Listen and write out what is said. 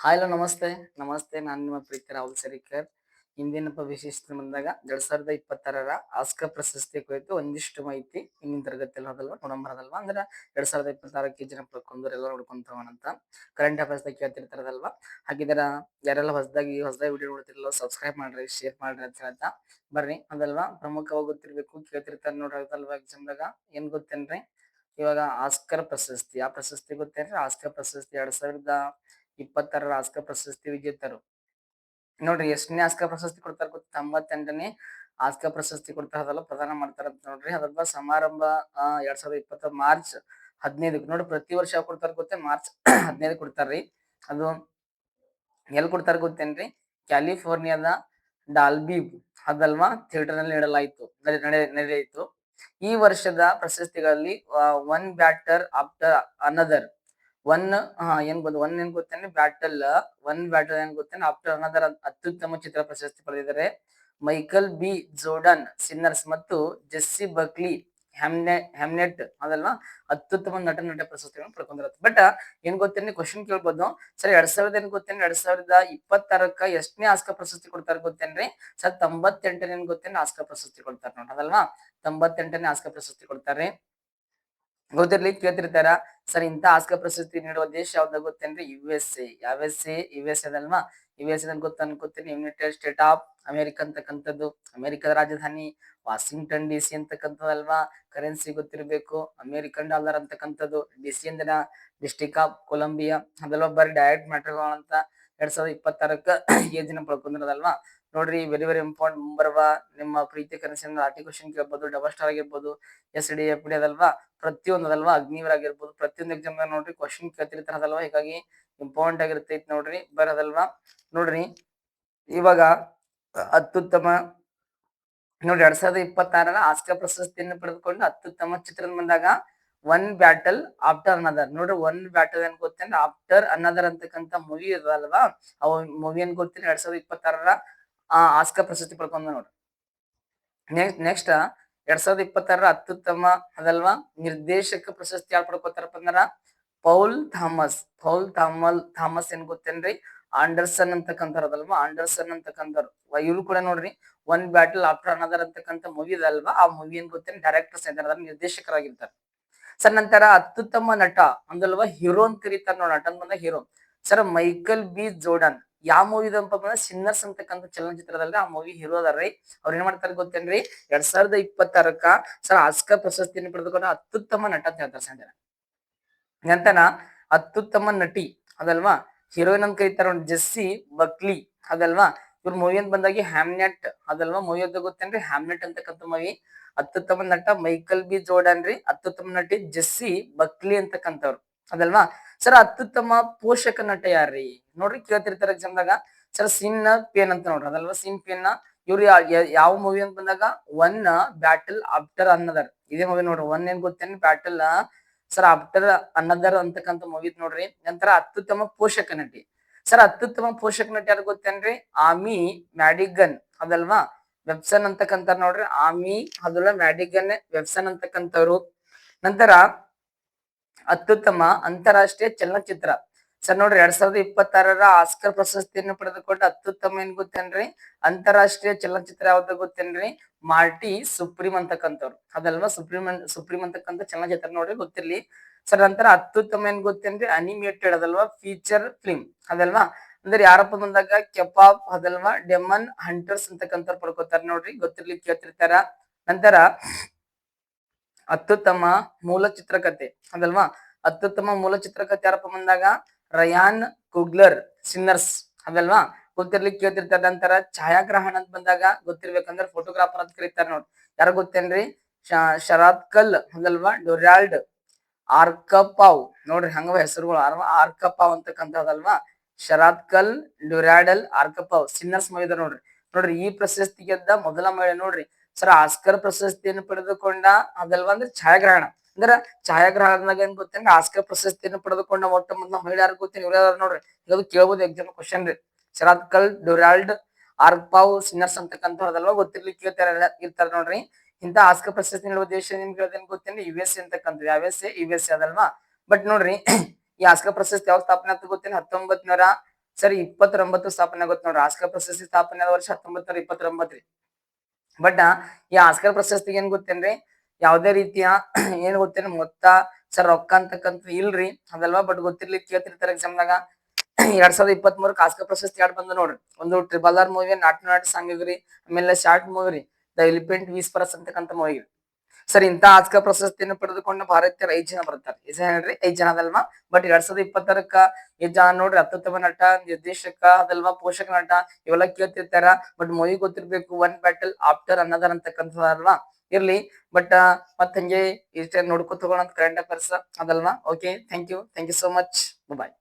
Hi hello ನಮಸ್ತೆ ನಮಸ್ತೆ ನಾನು ನಿಮ್ಮ ಪ್ರೀತಿ ರಾಹುಲ್ ಸರಿಕರ್. ಇಂದಿನ ವಿಶೇಷತೆ ಬಂದಾಗ 2026ರ ಆಸ್ಕರ್ ಪ್ರಶಸ್ತಿ ಕುರಿತು ಒಂದಿಷ್ಟು ಮಾಹಿತಿ ಇಂದಿನ ತರಗತಿಯಲ್ಲಿ ಹೋದಲ್ವಾ ನೋಡಂಬರದಲ್ವಾ ಅಂದ್ರೆ 2026ಕ್ಕೆ ಜನ ಪಡ್ಕೊಂಡ್ರು ಎಲ್ಲ ನೋಡ್ಕೊಂತವನಂತ ಕರೆಂಟ್ ಅಫೇರ್ಸ್ ಕೇಳ್ತಿರ್ತಾರದಲ್ವಾ. ಹಾಗಿದಾರ ಯಾರೆಲ್ಲ ಹೊಸದಾಗಿ ವಿಡಿಯೋ ನೋಡ್ತಿರಲ್ಲ ಸಬ್ಸ್ಕ್ರೈಬ್ ಮಾಡ್ರಿ, ಶೇರ್ ಮಾಡ್ರಿ ಅಂತ ಹೇಳ್ತಾ ಬರ್ರಿ ಅದಲ್ವಾ. ಪ್ರಮುಖವಾಗಿ ಗೊತ್ತಿರ್ಬೇಕು ಕೇಳ್ತಿರ್ತಾರೆ ನೋಡ್ರಲ್ವಾ ಎಕ್ಸಾಮ್ದಾಗ. ಏನ್ ಗೊತ್ತೇನ್ರಿ, ಇವಾಗ ಆಸ್ಕರ್ ಪ್ರಶಸ್ತಿ ಆ ಪ್ರಶಸ್ತಿ ಗೊತ್ತೇನ್ರಿ? ಆಸ್ಕರ್ ಪ್ರಶಸ್ತಿ 2026ರ ಆಸ್ಕರ್ ಪ್ರಶಸ್ತಿ ವಿಜೇತರು ನೋಡ್ರಿ ಎಷ್ಟನೇ ಆಸ್ಕರ್ ಪ್ರಶಸ್ತಿ ಕೊಡ್ತಾರ ಗೊತ್ತ? 98ನೇ ಆಸ್ಕರ್ ಪ್ರಶಸ್ತಿ ಕೊಡ್ತಾರದಲ್ಲ, ಪ್ರದಾನ ಮಾಡ್ತಾರ ನೋಡ್ರಿ. ಅದರ ಸಮಾರಂಭ 2020 ಮಾರ್ಚ್ 15 ನೋಡ್ರಿ. ಪ್ರತಿ ವರ್ಷ ಯಾವಾಗ ಕೊಡ್ತಾರ ಗೊತ್ತೇ? ಮಾರ್ಚ್ 15 ಕೊಡ್ತಾರ್ರಿ. ಅದು ಎಲ್ಲಿ ಕೊಡ್ತಾರ ಗೊತ್ತೇನ್ರಿ? ಕ್ಯಾಲಿಫೋರ್ನಿಯಾದ ಡಾಲ್ಬಿ ಅದಲ್ವಾ ಥಿಯೇಟರ್ ನಲ್ಲಿ ನಡೆಯಿತು. ಈ ವರ್ಷದ ಪ್ರಶಸ್ತಿಗಳಲ್ಲಿ ಒನ್ ಬ್ಯಾಟರ್ ಆಫ್ಟರ್ ಅನದರ್ ಏನ್ ಗೊತ್ತೇನೆ ಬ್ಯಾಟಲ್ ಏನ್ ಗೊತ್ತೇನೆ ಆಫ್ಟರ್ ಅನದರ್ ಅತ್ಯುತ್ತಮ ಚಿತ್ರ ಪ್ರಶಸ್ತಿ ಪಡೆದಿದ್ದಾರೆ ಮೈಕಲ್ ಬಿ ಜೋರ್ಡನ್ ಸಿನ್ನರ್ಸ್ ಮತ್ತು ಜೆಸ್ಸಿ ಬಕ್ಲಿ ಹ್ಯಾಮ್ನೆಟ್ ಅದಲ್ವಾ ಅತ್ಯುತ್ತಮ ನಟ ಪ್ರಶಸ್ತಿಗಳನ್ನು ಪಡ್ಕೊಂಡಿರುತ್ತೆ. ಬಟ್ ಏನ್ ಗೊತ್ತೇನೆ ಕ್ವಶನ್ ಕೇಳ್ಬೋದು ಸರ್, 2026ಕ್ಕ ಎಷ್ಟನೇ ಆಸ್ಕರ್ ಪ್ರಶಸ್ತಿ ಕೊಡ್ತಾರೆ ಗೊತ್ತೇನ್ರಿ? ಸರ್ 98ನೇ ಗೊತ್ತೇನೆ ಆಸ್ಕರ್ ಪ್ರಶಸ್ತಿ ಕೊಡ್ತಾರೆ ನೋಡಿ ಅದಲ್ವಾ. 98ನೇ ಆಸ್ಕರ್ ಪ್ರಶಸ್ತಿ ಕೊಡ್ತಾರೆ. ಗೊತ್ತಿರ್ಲಿ ಕೇಳ್ತಿರ್ತಾರ ಸರ್, ಇಂತ ಆಸ್ಕರ್ ಪ್ರಶಸ್ತಿ ನೀಡುವ ದೇಶ ಯಾವ್ದು ಗೊತ್ತೇನ್ರಿ? USA. US ಅದಲ್ವಾ. US ಗೊತ್ತ ಅನ್ಕೋತೀನಿ, ಯುನೈಟೆಡ್ ಸ್ಟೇಟ್ ಆಫ್ ಅಮೆರಿಕ ಅಂತಕ್ಕಂಥದ್ದು. ಅಮೆರಿಕದ ರಾಜಧಾನಿ ವಾಷಿಂಗ್ಟನ್ DC ಅಂತಕ್ಕಂಥದ್ದಲ್ವಾ. ಕರೆನ್ಸಿ ಗೊತ್ತಿರ್ಬೇಕು, ಅಮೆರಿಕನ್ ಡಾಲರ್ ಅಂತಕ್ಕಂಥದ್ದು. DC ಅಂದ್ರೆ ಡಿಸ್ಟ್ರಿಕ್ಟ್ ಆಫ್ ಕೊಲಂಬಿಯಾ ಅದಲ್ವಾ. ಬರೀ ಡೈರೆಕ್ಟ್ ಮ್ಯಾಟರ್ಗಳು ಅಂತ 2026ಕ್ಕ ಏ ದಿನ ಪಡ್ಕೊಂಡಿರೋದಲ್ವಾ. ನೋಡ್ರಿ ವೆರಿ ಇಂಪಾರ್ಟೆಂಟ್ ಮುಂಬರುವ ನಿಮ್ಮ ಪ್ರೀತಿ ಕನಸಿನ ಆರ್ಟಿ ಕ್ವಶನ್ ಕೇಳ್ಬೋದು, ಡಬಲ್ ಸ್ಟಾರ್ ಆಗಿರ್ಬೋದು, SDFD ಅದಲ್ವಾ, ಪ್ರತಿಯೊಂದು ಅದಲ್ವಾ, ಅಗ್ನಿವೀರ್ ಆಗಿರ್ಬೋದು, ಪ್ರತಿಯೊಂದು ಎಕ್ಸಾಮ್ ನೋಡ್ರಿ ಕ್ವಶನ್ ಕೇಳ್ತಿರ್ತಾರದಲ್ವಾ. ಹೀಗಾಗಿ ಇಂಪಾರ್ಟೆಂಟ್ ಆಗಿರ್ತೈತಿ ನೋಡ್ರಿ ಬರೋದಲ್ವಾ. ನೋಡ್ರಿ ಇವಾಗ ಅತ್ಯುತ್ತಮ ನೋಡಿ 2026ರ ಆಸ್ಕರ್ ಪ್ರಶಸ್ತಿಯನ್ನು ಪಡೆದುಕೊಂಡು ಅತ್ಯುತ್ತಮ ಚಿತ್ರದ ಬಂದಾಗ ಒನ್ ಬ್ಯಾಟಲ್ ಆಫ್ಟರ್ ಅನದರ್ ನೋಡ್ರಿ. ಒನ್ ಬ್ಯಾಟಲ್ ಏನ್ ಗೊತ್ತೇನೆ ಆಫ್ಟರ್ ಅನದರ್ ಅಂತಕ್ಕಂಥ ಮೂವಿ ಇದಲ್ವಾ, ಅವ್ ಮೂವಿ ಏನ್ ಗೊತ್ತೇನೆ 2026ರ ಆಸ್ಕರ್ ಪ್ರಶಸ್ತಿ ಪಡ್ಕೊಂಡ ನೋಡ್ರಿ. ನೆಕ್ಸ್ಟ್ 2026ರ ಅತ್ಯುತ್ತಮ ಅದಲ್ವಾ ನಿರ್ದೇಶಕ ಪ್ರಶಸ್ತಿ ಯಾರು ಪಡ್ಕೋತಾರಪ್ಪ ಅಂದ್ರ ಪೌಲ್ ಥಾಮಸ್ ಏನ್ ಗೊತ್ತೇನ್ರಿ? ಆಂಡರ್ಸನ್ ಅಂತಕ್ಕಂಥವ್ರದಲ್ವಾ. ಆಂಡರ್ಸನ್ ಅಂತಕ್ಕಂಥವ್ರು ಇವ್ರು ಕೂಡ ನೋಡ್ರಿ ಒನ್ ಬ್ಯಾಟಲ್ ಆಫ್ಟರ್ ಅನದರ್ ಅಂತಕ್ಕಂಥ ಮೂವಿ ಇದಲ್ವಾ, ಆ ಮೂವಿ ಏನ್ ಗೊತ್ತೇನೆ ಡೈರೆಕ್ಟರ್ಸ್ ಇದ್ದಾರೆ, ನಿರ್ದೇಶಕರಾಗಿರ್ತಾರೆ. ಸರ್ ನಂತರ ಅತ್ಯುತ್ತಮ ನಟ ಅಂದಲ್ವಾ ಹೀರೋ ಅಂತ ಕರೀತಾರ ನೋಡಿ, ನಟನ್ ಬಂದ hero. Sir Michael B Jordan ಯಾವ ಮೂವಿ ಬಂದ್ರೆ ಸಿನ್ನರ್ಸ್ ಅಂತಕ್ಕಂಥ ಚಲನಚಿತ್ರದಲ್ಲಿ ಆ ಮೂವಿ ಹೀರೋ ಅದಾರ್ರಿ. ಅವ್ರು ಏನ್ ಮಾಡ್ತಾರೆ ಗೊತ್ತೇನ್ರಿ? 2026ಕ್ಕ ಸರ್ ಆಸ್ಕರ್ ಪ್ರಶಸ್ತಿಯನ್ನು ಪಡೆದುಕೊಂಡು ಅತ್ಯುತ್ತಮ ನಟ ಅಂತ ಹೇಳ್ತಾರೆ ಸಂಜೆ. ನಂತರ ಅತ್ಯುತ್ತಮ ನಟಿ ಅದಲ್ವಾ ಹೀರೋಯಿನ್ ಅಂತ ಕರೀತಾರ ಜೆಸ್ಸಿ ಬಕ್ಲಿ ಅದಲ್ವಾ. ಇವ್ರ ಮೂವಿ ಅಂತ ಬಂದಾಗಿ ಹ್ಯಾಮ್ನೆಟ್ ಅದಲ್ವಾ ಮೂವಿ ಅಂತ ಗೊತ್ತೇನ್ರಿ? ಹ್ಯಾಮ್ನೆಟ್ ಅಂತಕ್ಕಂಥ ಮೂವಿ. ಅತ್ಯುತ್ತಮ ನಟ ಮೈಕಲ್ ಬಿ ಜೋರ್ಡನ್ ರೀ. ಅತ್ಯುತ್ತಮ ನಟಿ ಜೆಸ್ಸಿ ಬಕ್ಲಿ ಅಂತಕ್ಕಂಥವ್ರು ಅದಲ್ವಾ. ಸರ್ ಅತ್ಯುತ್ತಮ ಪೋಷಕ ನಟ ಯಾರ್ರಿ ನೋಡ್ರಿ ಕೇಳ್ತಿರ್ತಾರ ಎಕ್ಸಾಮ್ದಾಗ. ಸರ್ ಸಿನ್ ಪೇನ್ ಅಂತ ನೋಡ್ರಿ ಅದಲ್ವಾ. ಸಿನ್ ಪೇನ್ ಇವ್ರು ಯಾವ ಮೂವಿ ಅಂತ ಬಂದಾಗ ಒನ್ ಬ್ಯಾಟಲ್ ಆಫ್ಟರ್ ಅನ್ನದರ್ ಇದೇ ಮೂವಿ ನೋಡ್ರಿ. ಒನ್ ಏನ್ ಗೊತ್ತೇನ್ ಬ್ಯಾಟಲ್ ಸರ್ ಆಫ್ಟರ್ ಅನ್ನದರ್ ಅಂತಕ್ಕಂಥ ಮೂವಿ ನೋಡ್ರಿ. ನಂತರ ಅತ್ಯುತ್ತಮ ಪೋಷಕ ನಟಿ. ಸರ್ ಅತ್ಯುತ್ತಮ ಪೋಷಕ ನಟಿ ಯಾರು ಗೊತ್ತೇನ್ರಿ? ಆಮಿ ಮ್ಯಾಡಿಗನ್ ಅದಲ್ವಾ ವೆಬ್ಸನ್ ಅಂತಕ್ಕಂಥ ನೋಡ್ರಿ. ಆಮಿ ಅದಲ್ಲ ಮ್ಯಾಡಿಗನ್ ವೆಬ್ಸನ್ ಅಂತಕ್ಕಂಥವ್ರು. ನಂತರ ಅತ್ಯುತ್ತಮ ಅಂತಾರಾಷ್ಟ್ರೀಯ ಚಲನಚಿತ್ರ ಸರ್ ನೋಡ್ರಿ 2026ರ ಆಸ್ಕರ್ ಪ್ರಶಸ್ತಿಯನ್ನು ಪಡೆದುಕೊಂಡು ಅತ್ಯುತ್ತಮ ಏನ್ ಗೊತ್ತೇನ್ರಿ? ಅಂತಾರಾಷ್ಟ್ರೀಯ ಚಲನಚಿತ್ರ ಯಾವ್ದು ಗೊತ್ತೇನ್ರಿ? ಮಾರ್ಟಿ ಸುಪ್ರೀಂ ಅಂತಕ್ಕಂಥವ್ರು ಅದಲ್ವಾ. ಸುಪ್ರೀಂ ಅಂತಕ್ಕಂಥ ಚಲನಚಿತ್ರ ನೋಡ್ರಿ ಗೊತ್ತಿರ್ಲಿ. ಸರ್ ನಂತರ ಅತ್ಯುತ್ತಮ ಏನ್ ಗೊತ್ತೇನ್ರಿ? ಅನಿಮೇಟೆಡ್ ಅದಲ್ವಾ ಫೀಚರ್ ಫಿಲ್ಮ್ ಅದಲ್ವಾ. ಅಂದ್ರೆ ಯಾರಪ್ಪ ಬಂದಾಗ ಕೆಪಾಪ್ ಅದಲ್ವಾ ಡೆಮನ್ ಹಂಟರ್ಸ್ ಅಂತಕ್ಕಂಥವ್ರು ಪಡ್ಕೋತಾರ ನೋಡ್ರಿ, ಗೊತ್ತಿರ್ಲಿ ಕೇಳ್ತಿರ್ತಾರ. ನಂತರ ಅತ್ಯುತ್ತಮ ಮೂಲ ಚಿತ್ರಕಥೆ ಅದಲ್ವಾ. ಅತ್ಯುತ್ತಮ ಮೂಲ ಚಿತ್ರಕಥೆ ಯಾರಪ್ಪ ಬಂದಾಗ ರಯಾನ್ ಕುಗ್ಲರ್ ಸಿನ್ನರ್ಸ್ ಅದಲ್ವಾ, ಗೊತ್ತಿರ್ಲಿಕ್ಕೆ ಕೇಳ್ತಿರ್ತಾರೆ. ನಂತರ ಛಾಯಾಗ್ರಹಣ ಅಂತ ಬಂದಾಗ ಗೊತ್ತಿರ್ಬೇಕಂದ್ರೆ ಫೋಟೋಗ್ರಾಫರ್ ಅಂತ ಕರೀತಾರೆ ನೋಡಿ. ಯಾರು ಗೊತ್ತೇನ್ರಿ? ಶರಾತ್ಕಲ್ ಅದಲ್ವಾ ಡೊರಾಲ್ಡ್ ಆರ್ಕಪಾವ್ ನೋಡ್ರಿ ಹಂಗವ ಹೆಸರುಗಳು ಆರ್ಕಪಾವ್ ಅಂತಕ್ಕಂಥದ್ದಲ್ವಾ. ಶರಾತ್ಕಲ್ ಡ್ಯುರಾಡಲ್ ಆರ್ಕಪಾವ್ ಸಿನ್ನರ್ಸ್ ಮೂವಿ ನೋಡ್ರಿ. ನೋಡ್ರಿ ಈ ಪ್ರಶಸ್ತಿ ಗೆದ್ದ ಮೊದಲ ಮಹಿಳೆ ನೋಡ್ರಿ. ಸರ್ ಆಸ್ಕರ್ ಪ್ರಶಸ್ತಿಯನ್ನು ಪಡೆದುಕೊಂಡ ಅದಲ್ವಾ ಅಂದ್ರೆ ಛಾಯಾಗ್ರಹಣ ಅಂದ್ರ ಛಾಯಾಗ್ರಹಣದಾಗ ಏನ್ ಗೊತ್ತೇನ್ರಿ? ಆಸ್ಕರ್ ಪ್ರಶಸ್ತಿಯನ್ನು ಪಡೆದುಕೊಂಡ ಮೊಟ್ಟ ಮೊದಲ ಮಹಿಳೆ ಯಾರು ಗೊತ್ತೇನೆ? ಇವ್ರ ನೋಡ್ರಿ. ಇದು ಕೇಳ್ಬೋದು ಎಕ್ಸಾಮ್ ಕ್ವಶನ್ ರೀ. ಶರಾತ್ಕಲ್ ಡ್ಯುರಾಲ್ಡ್ ಆರ್ಕಪಾವ್ ಸಿನ್ನರ್ಸ್ ಅಂತಕ್ಕಂಥವ್ರದಲ್ವಾ, ಗೊತ್ತಿರ್ಲಿಕ್ಕೆ ಇರ್ತಾರ ನೋಡ್ರಿ. ಇಂತ ಆಸ್ಕರ್ ಪ್ರಶಸ್ತಿ ನೀಡುವ ದೇಶ ನಿಮ್ಗೆ ಗೊತ್ತೇನ್ರಿ? USA ಅಂತಕ್ಕಂಥದ್ದು. USA ಅದಲ್ವಾ. ಬಟ್ ನೋಡ್ರಿ ಈ ಆಸ್ಕರ್ ಪ್ರಶಸ್ತಿ ಯಾವ ಸ್ಥಾಪನೆ ಅಂತ ಗೊತ್ತೇನೆ? ಸರಿ 29 ಸ್ಥಾಪನೆ ಆಗುತ್ತೆ ನೋಡ್ರಿ. ಆಸ್ಕರ್ ಪ್ರಶಸ್ತಿ ಸ್ಥಾಪನೆ ಆದ ವರ್ಷ 1929 ರೀ. ಬಟ್ ಈ ಆಸ್ಕರ್ ಪ್ರಶಸ್ತಿಗೆ ಏನ್ ಗೊತ್ತೇನ್ರಿ, ಯಾವ್ದೇ ರೀತಿಯ ಏನ್ ಗೊತ್ತೇನ್ ಮೊತ್ತ ಸರ್ ರೊಕ್ಕ ಅಂತಕ್ಕಂತ ಇಲ್ರಿ ಅದಲ್ವಾ. ಬಟ್ ಗೊತ್ತಿರ್ಲಿ ಕೇಳ್ತಿರ್ತಾರೆ ಎಕ್ಸಾಮ್ನಾಗ. 2023 ಆಸ್ಕರ್ ಪ್ರಶಸ್ತಿ ಯಾಡ್ ಬಂದ ನೋಡ್ರಿ. ಒಂದು triple R movie, Naatu Naatu song ರೀ, ಆಮೇಲೆ ಶಾರ್ಟ್ ಮೂವಿ ರೀ, ದ ಎಲಿಫೆಂಟ್ ವೀಸ್ಪರಸ್ ಅಂತಕ್ಕಂತ ಮೂವಿ. ಸರ್ ಇಂತ ಆಸ್ಕರ್ ಪ್ರಶಸ್ತಿಯನ್ನು ಪಡೆದುಕೊಂಡ ಭಾರತೀಯರು 5 ಜನ ಬರ್ತಾರೆ. 5 ಜನ ಹೇಳ್ರಿ, 5 ಜನ ಅದಲ್ವಾ. ಬಟ್ 2020ಕ್ಕ 5 ಜನ ನೋಡ್ರಿ. ಅತ್ಯುತ್ತಮ ನಟ, ನಿರ್ದೇಶಕ ಅದಲ್ವಾ, ಪೋಷಕ ನಟ ಇವೆಲ್ಲ ಕೇಳ್ತಿರ್ತಾರ. ಬಟ್ ಮೂವಿ ಗೊತ್ತಿರ್ಬೇಕು, ಒನ್ ಬ್ಯಾಟಲ್ ಆಫ್ಟರ್ ಅನ್ನದರ್ ಅಂತಕ್ಕಂಥದ್ದು ಅಲ್ವಾ. ಇರ್ಲಿ ಬಟ್ ಮತ್ ಹಂಗೆ ಇಷ್ಟೇ ನೋಡ್ಕೊತ ಹೋಗೋಣ ಕರೆಂಟ್ ಅಫೇರ್ಸ್ ಅದಲ್ವಾ. Okay, thank you so much, bye.